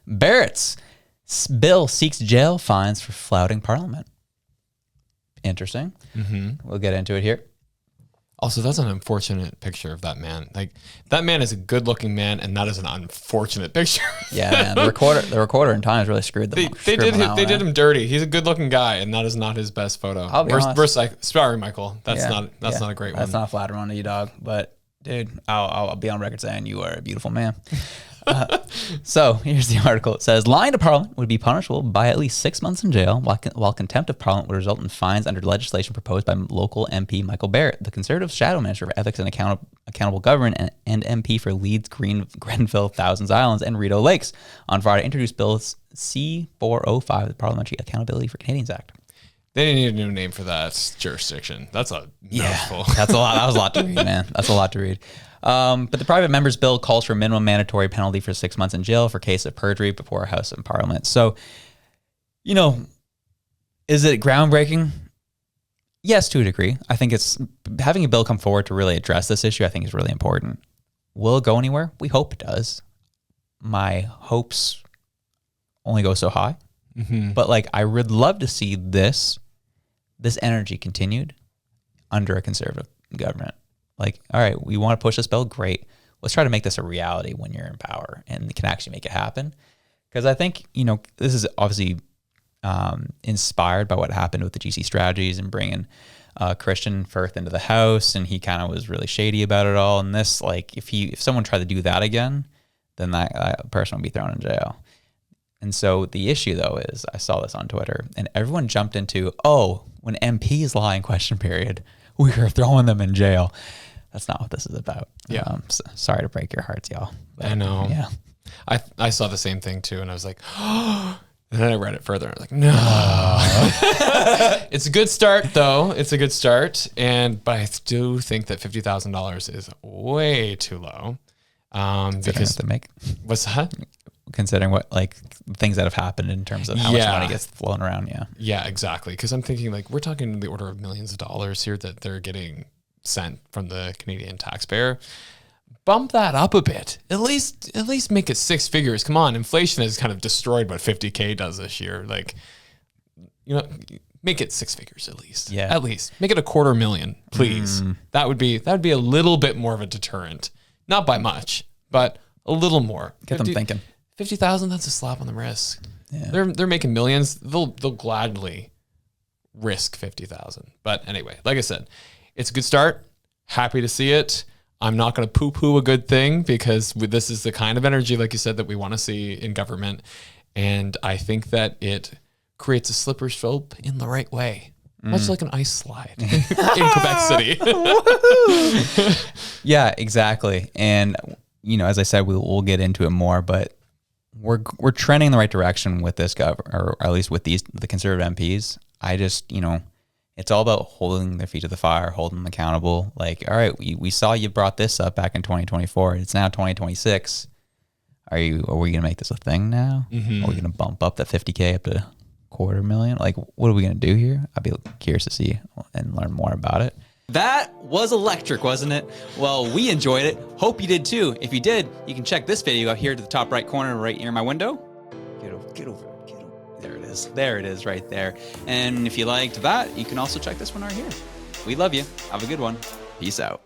Barrett's bill seeks jail fines for flouting Parliament. Interesting. We'll get into it here. Also, that's an unfortunate picture of that man. Like, that man is a good-looking man, and that is an unfortunate picture. Yeah, man. The recorder in Times really screwed them. They did him dirty. He's a good-looking guy, and that is not his best photo. I'll be honest. Sorry, Michael. That's not a great one. That's not flattering on you, dog. But dude, I'll be on record saying you are a beautiful man. So here's the article. It says, lying to Parliament would be punishable by at least 6 months in jail, while contempt of Parliament would result in fines under legislation proposed by local MP Michael Barrett, the Conservative Shadow Minister for Ethics and Accountable Government and MP for Leeds, Grenville, Thousands Islands, and Rideau Lakes. On Friday, introduced Bill C-405, the Parliamentary Accountability for Canadians Act. They didn't need a new name for that jurisdiction. That's a mouthful. That's a lot. That was a lot to read, man. That's a lot to read. But the private member's bill calls for a minimum mandatory penalty for 6 months in jail for case of perjury before a House of Parliament. So, is it groundbreaking? Yes, to a degree. I think it's having a bill come forward to really address this issue, I think is really important. Will it go anywhere? We hope it does. My hopes only go so high. But I would love to see this energy continued under a conservative government. All right, we want to push this bill. Great. Let's try to make this a reality when you're in power and can actually make it happen. Because I think, this is obviously inspired by what happened with the GC strategies and bringing Christian Firth into the House. And he kind of was really shady about it all. And this, if someone tried to do that again, then that person would be thrown in jail. And so the issue, though, is I saw this on Twitter and everyone jumped into, when MPs lie in question period, we are throwing them in jail. That's not what this is about. Yeah. So sorry to break your hearts, y'all. But, I know. Yeah. I saw the same thing too, and I was like, oh. And then I read it further. I was like, no. It's a good start, though. It's a good start, but I do think that $50,000 is way too low. Because to make what's that? Considering what things that have happened in terms of how much money gets flown around. Yeah, exactly. Because I'm thinking we're talking in the order of millions of dollars here that they're getting sent from the Canadian taxpayer. Bump that up a bit. At least make it six figures. Come on, inflation has kind of destroyed what $50K does this year. Make it six figures at least. Yeah, at least make it $250,000, please. That would be a little bit more of a deterrent. Not by much, but a little more. Get them thinking. 50,000. That's a slap on the wrist. Yeah. They're making millions. They'll gladly risk 50,000. But anyway, like I said, it's a good start. Happy to see it. I'm not going to poo-poo a good thing because this is the kind of energy, like you said, that we want to see in government. And I think that it creates a slippery slope in the right way. Much like an ice slide in Quebec City. Yeah, exactly. And, as I said, we'll get into it more, but we're trending in the right direction with this or at least with the conservative MPs. I just, it's all about holding their feet to the fire, holding them accountable. All right, we saw you brought this up back in 2024. It's now 2026. Are we going to make this a thing now? Mm-hmm. Are we going to bump up that 50K up to $250,000? What are we going to do here? I'd be curious to see and learn more about it. That was electric, wasn't it? Well, we enjoyed it. Hope you did too. If you did, you can check this video out here to the top right corner right near my window. Get over. There it is. There it is right there. And if you liked that, you can also check this one right here. We love you. Have a good one. Peace out.